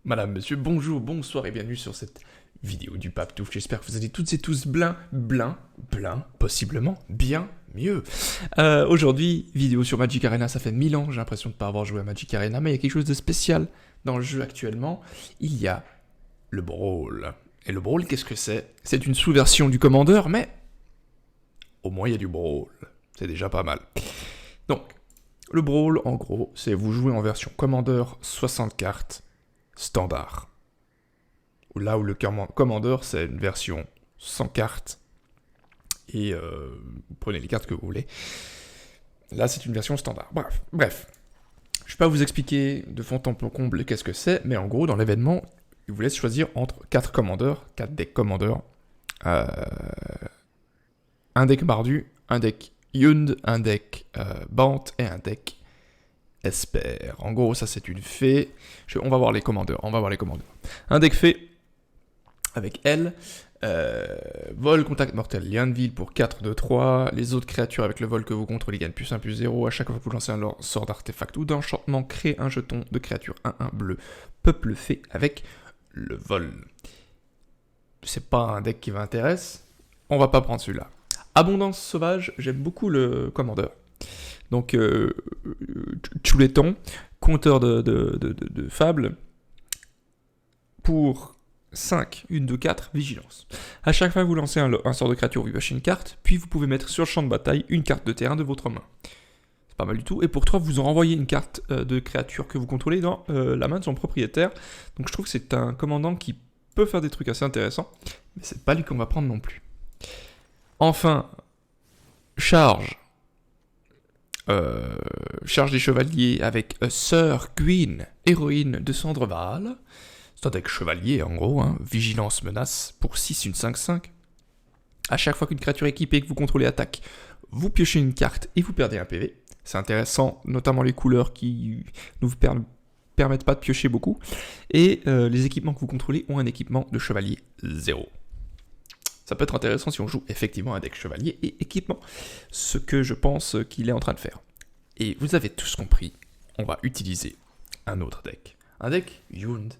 Madame, monsieur, bonjour, bonsoir et bienvenue sur cette vidéo du Pape Touffe. J'espère que vous allez toutes et tous possiblement bien mieux. Aujourd'hui, vidéo sur Magic Arena, ça fait 1000 ans, j'ai l'impression de ne pas avoir joué à Magic Arena, mais il y a quelque chose de spécial dans le jeu actuellement. Il y a le Brawl. Et le Brawl, qu'est-ce que c'est? C'est une sous-version du Commander, mais au moins il y a du Brawl. C'est déjà pas mal. Donc, le Brawl, en gros, c'est vous jouez en version Commander 60 cartes standard. Là où le Commander, c'est une version sans cartes. Et vous prenez les cartes que vous voulez. Là, c'est une version standard. Bref. Je ne vais pas vous expliquer de fond en comble qu'est-ce que c'est, mais en gros, dans l'événement, il vous laisse choisir entre 4 commandeurs, 4 decks commandeurs. Un deck Mardu, un deck Yund, un deck Bant et un deck Esper. En gros, ça c'est une fée. On va voir les commandeurs. Un deck fée avec elle. Vol, contact mortel, lien de ville pour 4 de 3. Les autres créatures avec le vol que vous contrôlez gagnent plus 1 plus 0. À chaque fois que vous lancez un sort d'artefact ou d'enchantement, créez un jeton de créature 1-1 bleu. Peuple fée avec le vol. C'est pas un deck qui m'intéresse. On va pas prendre celui-là. Abondance sauvage, j'aime beaucoup le commandeur. Donc, Chuleton, compteur de fables, pour 5, 1, 2, 4, vigilance. À chaque fois que vous lancez un sort de créature, vous piochez une carte, puis vous pouvez mettre sur le champ de bataille une carte de terrain de votre main. C'est pas mal du tout. Et pour 3, vous en renvoyez une carte de créature que vous contrôlez dans la main de son propriétaire. Donc je trouve que c'est un commandant qui peut faire des trucs assez intéressants, mais c'est pas lui qu'on va prendre non plus. Enfin, charge. Charge des chevaliers avec Sœur Gwyn, héroïne de Cendreval. C'est un deck chevalier en gros, hein. Vigilance menace pour 6, une 5-5. À chaque fois qu'une créature équipée que vous contrôlez attaque, vous piochez une carte et vous perdez un PV. C'est intéressant, notamment les couleurs qui ne vous permettent pas de piocher beaucoup. Et les équipements que vous contrôlez ont un équipement de chevalier 0. Ça peut être intéressant si on joue effectivement un deck chevalier et équipement, ce que je pense qu'il est en train de faire. Et vous avez tous compris, on va utiliser un autre deck. Un deck Yund,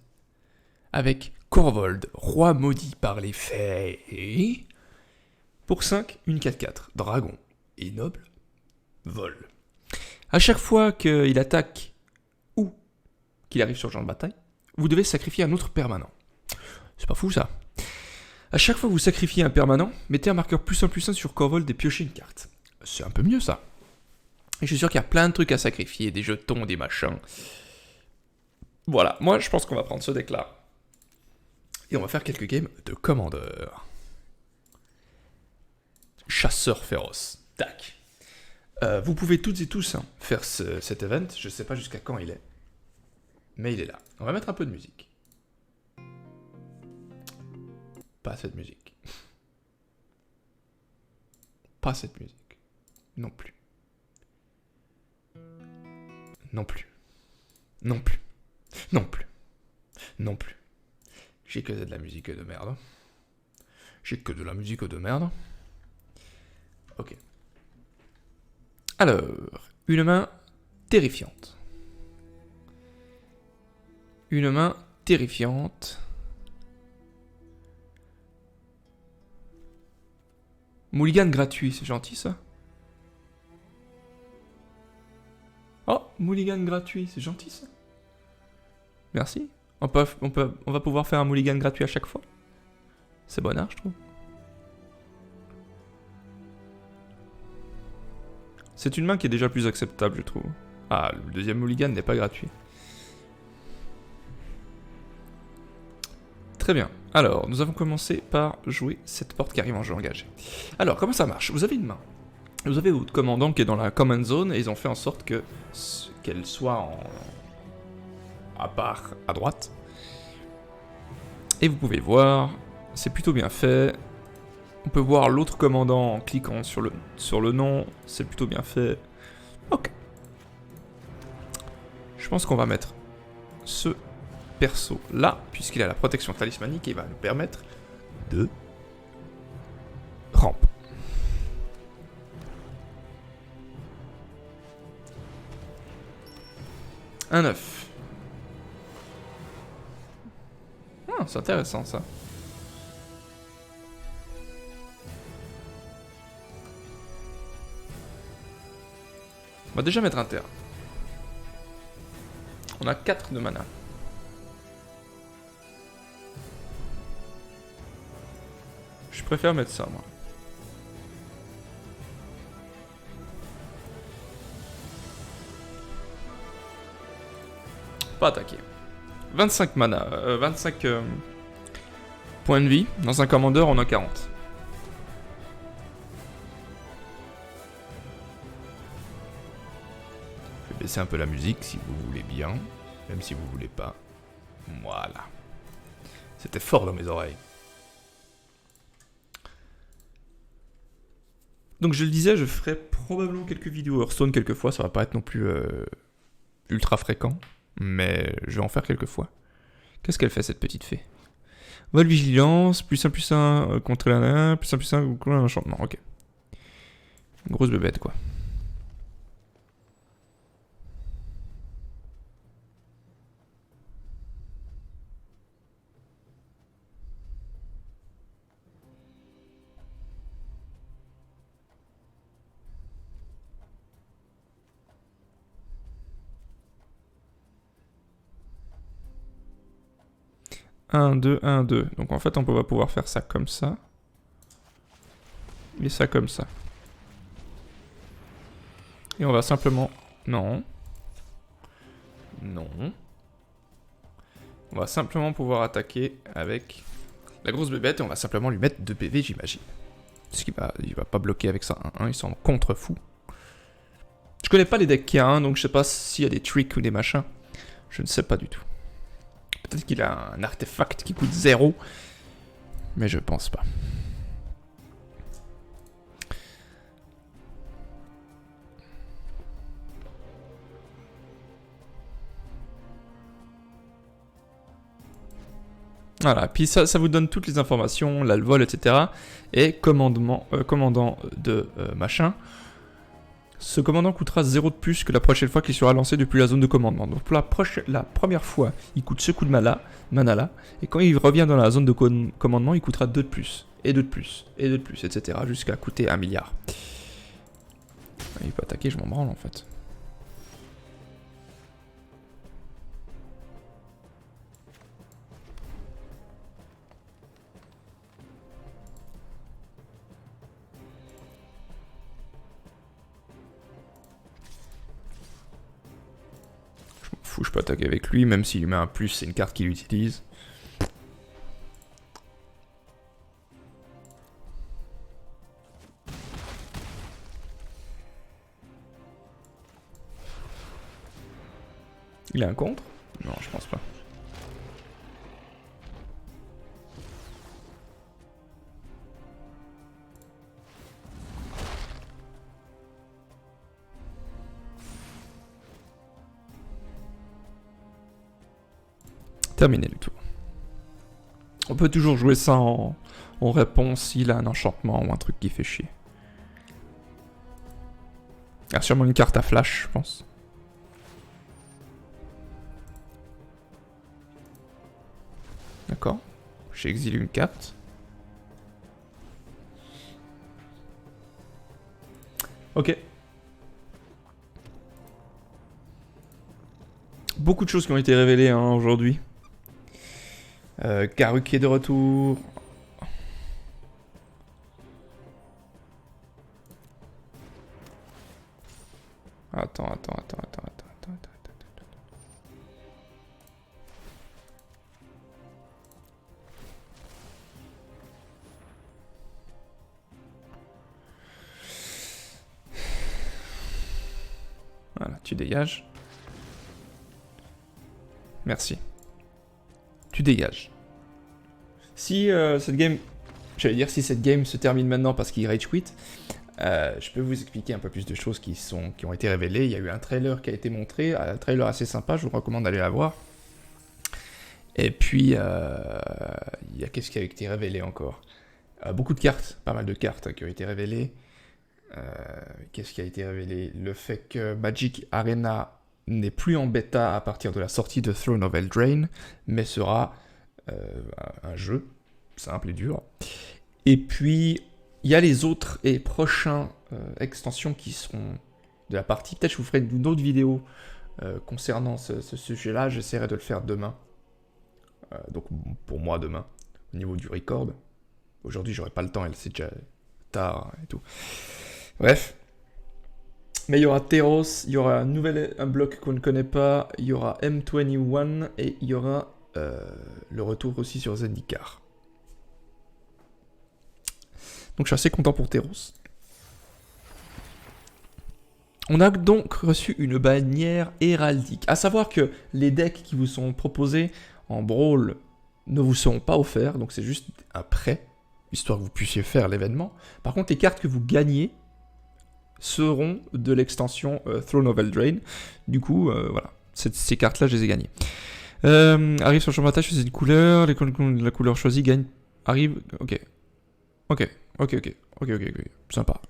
avec Korvold, roi maudit par les fées. Pour 5, une 4-4, dragon et noble, vol. À chaque fois qu'il attaque ou qu'il arrive sur le champ de bataille, vous devez sacrifier un autre permanent. C'est pas fou ça. À chaque fois que vous sacrifiez un permanent, mettez un marqueur +1/+1 sur Korvold et piochez une carte. C'est un peu mieux ça. Et je suis sûr qu'il y a plein de trucs à sacrifier, des jetons, des machins. Voilà, moi je pense qu'on va prendre ce deck là. Et on va faire quelques games de commandeur. Chasseur féroce. Tac. Vous pouvez toutes et tous faire cet event. Je sais pas jusqu'à quand il est. Mais il est là. On va mettre un peu de musique. Pas cette musique. Pas cette musique. Non plus. Non plus. Non plus. Non plus. Non plus. J'ai que de la musique de merde. J'ai que de la musique de merde. Ok. Alors, une main terrifiante. Une main terrifiante. Mulligan gratuit, c'est gentil ça. Oh, mulligan gratuit, c'est gentil ça. Merci. On va pouvoir faire un mulligan gratuit à chaque fois. C'est bonnard, je trouve. C'est une main qui est déjà plus acceptable, je trouve. Ah, le deuxième mulligan n'est pas gratuit. Très bien. Alors, nous avons commencé par jouer cette porte qui arrive en jeu engagé. Alors, comment ça marche? Vous avez une main. Vous avez votre commandant qui est dans la command zone et ils ont fait en sorte qu'elle soit à part à droite. Et vous pouvez voir, c'est plutôt bien fait. On peut voir l'autre commandant en cliquant sur le nom, c'est plutôt bien fait. Ok. Je pense qu'on va mettre ce perso là, puisqu'il a la protection talismanique et va nous permettre de rampe. Un 9. Ah, c'est intéressant ça. On va déjà mettre un terre. On a 4 de mana. Je préfère mettre ça, moi. Pas attaquer. 25 mana, 25 points de vie. Dans un commandeur, on a 40. Je vais baisser un peu la musique si vous voulez bien, même si vous voulez pas. Voilà. C'était fort dans mes oreilles. Donc je le disais, je ferai probablement quelques vidéos Hearthstone quelques fois, ça va pas être non plus ultra fréquent, mais je vais en faire quelques fois. Qu'est-ce qu'elle fait cette petite fée? Vol vigilance, plus 1 contre la nain, plus 1 contre l'enchantement, ok. Une grosse bébête quoi. Un, 2, 1, 2. Donc en fait, on va pouvoir faire ça comme ça. Et ça comme ça. Et on va simplement... Non. Non. On va simplement pouvoir attaquer avec la grosse bébête et on va simplement lui mettre 2 PV, j'imagine. Parce qu'il va pas bloquer avec ça 1-1, il s'en contre-fou. Je connais pas les decks qu'il y a, hein, donc je sais pas s'il y a des tricks ou des machins. Je ne sais pas du tout. Peut-être qu'il a un artefact qui coûte 0. Mais je pense pas. Voilà, puis ça vous donne toutes les informations, là, le vol, etc. Et commandant de machin. Ce commandant coûtera 0 de plus que la prochaine fois qu'il sera lancé depuis la zone de commandement. Donc pour la première fois, il coûte ce coup de mana là. Et quand il revient dans la zone de commandement, il coûtera 2 de plus. Et 2 de plus. Et 2 de plus, etc. Jusqu'à coûter 1 milliard. Il peut attaquer, je m'en branle en fait. Je peux attaquer avec lui, même s'il met un plus, c'est une carte qu'il utilise. Il a un contre? Non, je pense pas. Terminé le tour. On peut toujours jouer ça en réponse s'il a un enchantement ou un truc qui fait chier. Il y a sûrement une carte à flash, je pense. D'accord. J'ai exilé une carte. Ok. Beaucoup de choses qui ont été révélées hein, aujourd'hui. Karuk qui est de retour. Attends. Voilà, tu dégages. Merci. Tu dégages. Si cette game... J'allais dire si cette game se termine maintenant parce qu'il rage quit, je peux vous expliquer un peu plus de choses qui ont été révélées. Il y a eu un trailer qui a été montré, un trailer assez sympa, je vous recommande d'aller la voir. Et puis, il y a qu'est-ce qui a été révélé encore? Beaucoup de cartes, pas mal de cartes qui ont été révélées. Qu'est-ce qui a été révélé? Le fait que Magic Arena n'est plus en bêta à partir de la sortie de Throne of Eldraine, mais sera un jeu simple et dur. Et puis, il y a les autres et prochains extensions qui seront de la partie. Peut-être je vous ferai une autre vidéo concernant ce sujet-là. J'essaierai de le faire demain. Donc pour moi demain, au niveau du record. Aujourd'hui, j'aurai pas le temps, c'est déjà tard et tout. Bref. Mais il y aura Teros, il y aura un bloc qu'on ne connaît pas, il y aura M21 et il y aura le retour aussi sur Zendikar. Donc je suis assez content pour Teros. On a donc reçu une bannière héraldique. À savoir que les decks qui vous sont proposés en Brawl ne vous seront pas offerts, donc c'est juste un prêt, histoire que vous puissiez faire l'événement. Par contre, les cartes que vous gagnez seront de l'extension Throne of Eldraine. Du coup, voilà, ces cartes-là, je les ai gagnées. Arrive sur le champ de bataille, choisis une couleur, la couleur choisie gagne... Arrive... Ok, sympa.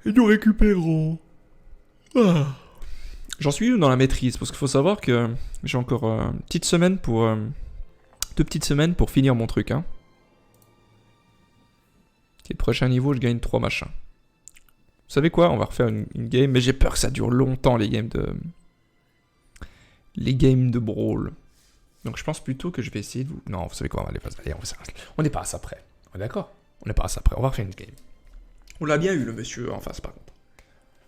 Et nous récupérons... Ah. J'en suis dans la maîtrise, parce qu'il faut savoir que j'ai encore une petite semaine pour... 2 petites semaines pour finir mon truc, hein. Et le prochain niveau, je gagne 3 machins. Vous savez quoi? On va refaire une game, mais j'ai peur que ça dure longtemps, les games de... Brawl. Donc je pense plutôt que je vais essayer de vous... Non, vous savez quoi? Allez, on n'est pas à ça près. On est d'accord? On n'est pas à ça près. On va refaire une game. On l'a bien eu, le monsieur en face, par contre.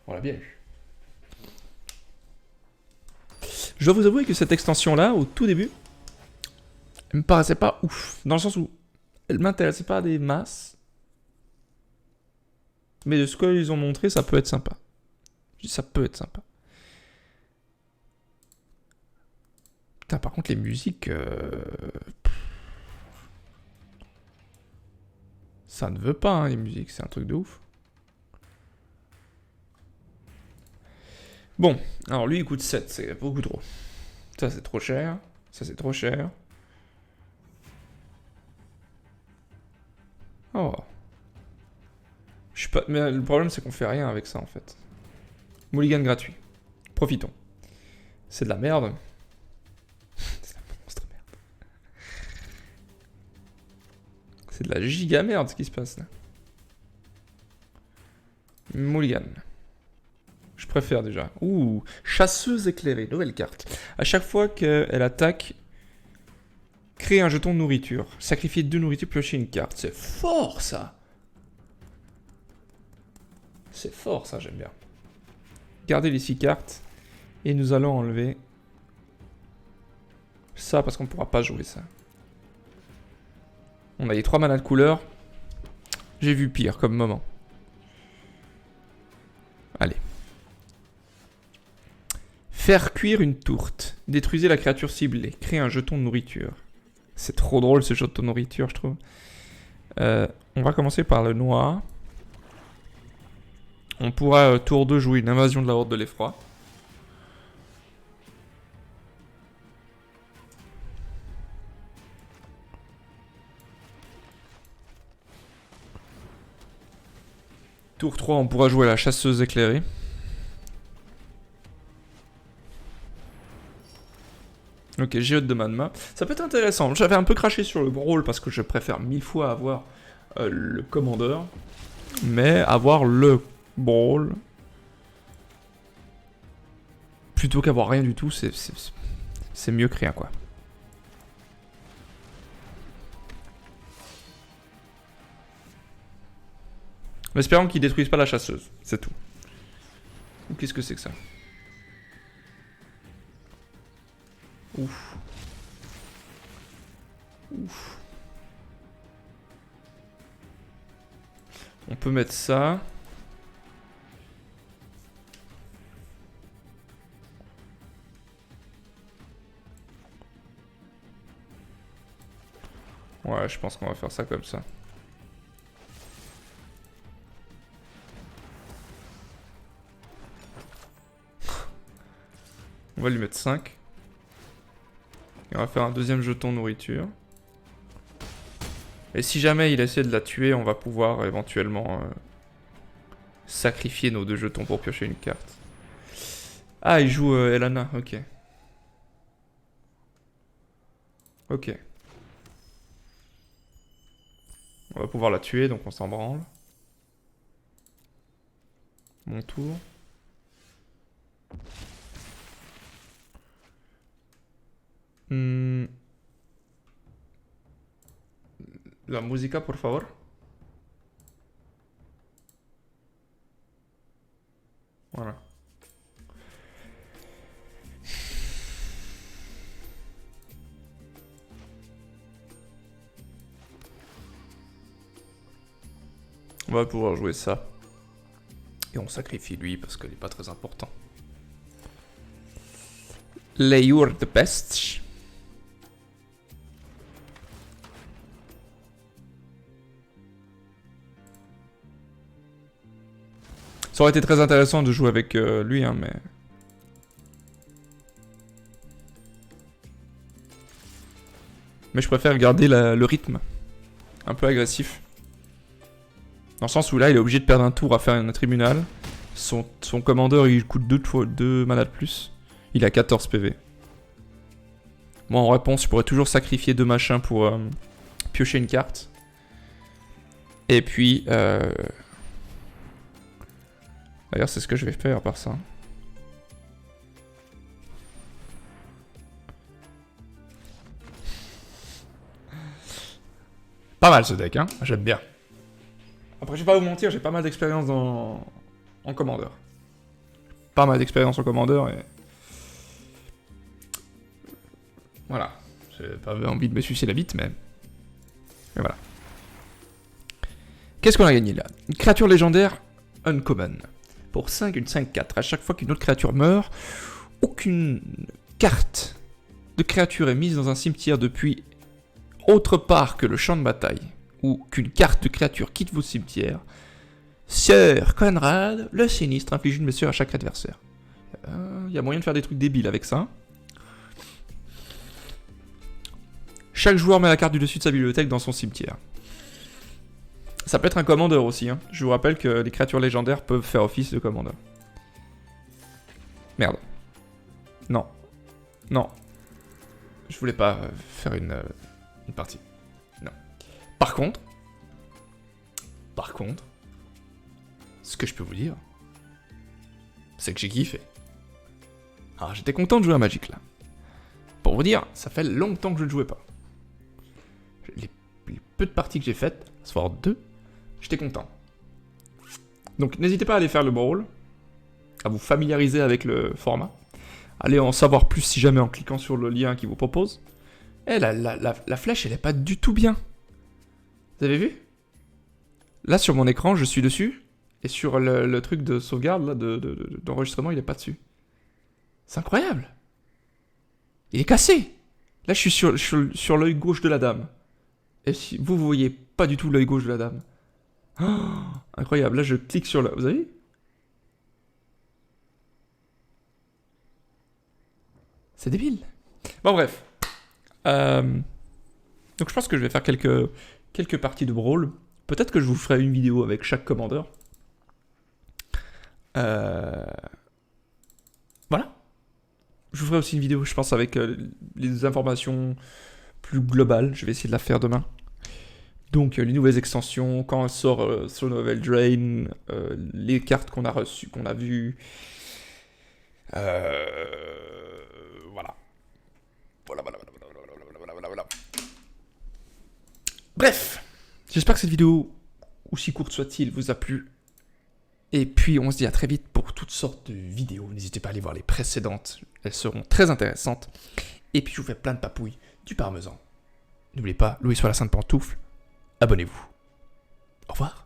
On l'a bien eu. Je dois vous avouer que cette extension-là, au tout début, elle me paraissait pas ouf. Dans le sens où elle m'intéressait pas des masses. Mais de ce qu'ils ont montré, ça peut être sympa. Je dis ça peut être sympa. Putain, par contre, les musiques... Ça ne veut pas, hein, les musiques. C'est un truc de ouf. Bon, alors lui, il coûte 7. C'est beaucoup trop. Ça, c'est trop cher. Ça, c'est trop cher. Oh. Je suis pas... Mais le problème, c'est qu'on fait rien avec ça, en fait. Mulligan gratuit. Profitons. C'est de la merde. C'est de la monstre merde. C'est de la giga merde, ce qui se passe, là. Mulligan. Je préfère déjà. Ouh, chasseuse éclairée, nouvelle carte. À chaque fois qu'elle attaque, crée un jeton de nourriture. Sacrifier 2 nourritures, piocher une carte. C'est fort, ça. C'est fort, ça, j'aime bien. Gardez les 6 cartes. Et nous allons enlever ça, parce qu'on ne pourra pas jouer ça. On a les 3 manas de couleur. J'ai vu pire comme moment. Allez. Faire cuire une tourte. Détruisez la créature ciblée. Créez un jeton de nourriture. C'est trop drôle ce jeton de nourriture, je trouve. On va commencer par le noir. On pourra tour 2 jouer une invasion de la horde de l'effroi. Tour 3, on pourra jouer la chasseuse éclairée. Ok, Géode de Manma. Ça peut être intéressant. J'avais un peu craché sur le Brawl parce que je préfère 1000 fois avoir le commandeur. Mais avoir le Brawl plutôt qu'avoir rien du tout, c'est mieux que rien, quoi. En espérant qu'ils détruisent pas la chasseuse, c'est tout. Ou qu'est-ce que c'est que ça? Ouf. Ouf. On peut mettre ça. Ouais, je pense qu'on va faire ça comme ça. On va lui mettre 5. Et on va faire un deuxième jeton nourriture. Et si jamais il essaie de la tuer, on va pouvoir éventuellement sacrifier nos 2 jetons pour piocher une carte. Ah, il joue Elana, ok. Ok. On va pouvoir la tuer, donc on s'en branle. Mon tour. La música, por favor. Voilà. On va pouvoir jouer ça. Et on sacrifie lui parce qu'il n'est pas très important. Leyur the best. Ça aurait été très intéressant de jouer avec lui, hein, mais... Mais je préfère garder le rythme. Un peu agressif. Dans le sens où là, il est obligé de perdre un tour à faire un tribunal. Son commandeur, il coûte 2 mana de plus. Il a 14 PV. Moi, en réponse, je pourrais toujours sacrifier 2 machins pour piocher une carte. Et puis... D'ailleurs, c'est ce que je vais faire par ça. Pas mal ce deck, hein. J'aime bien. Après, je vais pas vous mentir, j'ai pas mal d'expérience en commandeur. Pas mal d'expérience en commandeur et... Voilà. J'ai pas envie de me sucer la bite, mais... Et voilà. Qu'est-ce qu'on a gagné là? Une créature légendaire uncommon. Pour 5, une 5-4. À chaque fois qu'une autre créature meurt, aucune carte de créature est mise dans un cimetière depuis autre part que le champ de bataille, ou qu'une carte de créature quitte vos cimetières, Sir Conrad, le sinistre, inflige une blessure à chaque adversaire. Y a moyen de faire des trucs débiles avec ça. Chaque joueur met la carte du dessus de sa bibliothèque dans son cimetière. Ça peut être un commandeur aussi, hein. Je vous rappelle que les créatures légendaires peuvent faire office de commandeur. Merde. Non. Non. Je voulais pas faire une partie. Non. Par contre, ce que je peux vous dire, c'est que j'ai kiffé. Alors j'étais content de jouer à Magic là. Pour vous dire, ça fait longtemps que je ne jouais pas. Les peu de parties que j'ai faites, soit 2, j'étais content. Donc n'hésitez pas à aller faire le brawl, à vous familiariser avec le format, allez en savoir plus si jamais en cliquant sur le lien qui vous propose. Eh, la flèche, elle est pas du tout bien. Vous avez vu? Là, sur mon écran, je suis dessus, et sur le truc de sauvegarde, là, d'enregistrement, il est pas dessus. C'est incroyable. Il est cassé. Là, je suis sur l'œil gauche de la dame. Et si vous voyez pas du tout l'œil gauche de la dame. Oh, incroyable. Là, je clique sur le... Vous avez vu? C'est débile. Bon, bref. Donc, je pense que je vais faire quelques parties de Brawl. Peut-être que je vous ferai une vidéo avec chaque commandeur. Voilà. Je vous ferai aussi une vidéo, je pense, avec les informations plus globales. Je vais essayer de la faire demain. Donc, les nouvelles extensions, quand sort Soul Drain, les cartes qu'on a reçues, qu'on a vues. Voilà. Voilà. Bref, j'espère que cette vidéo, aussi courte soit-il, vous a plu. Et puis, on se dit à très vite pour toutes sortes de vidéos. N'hésitez pas à aller voir les précédentes. Elles seront très intéressantes. Et puis, je vous fais plein de papouilles, du parmesan. N'oubliez pas, Louis sur la Sainte Pantoufle. Abonnez-vous. Au revoir.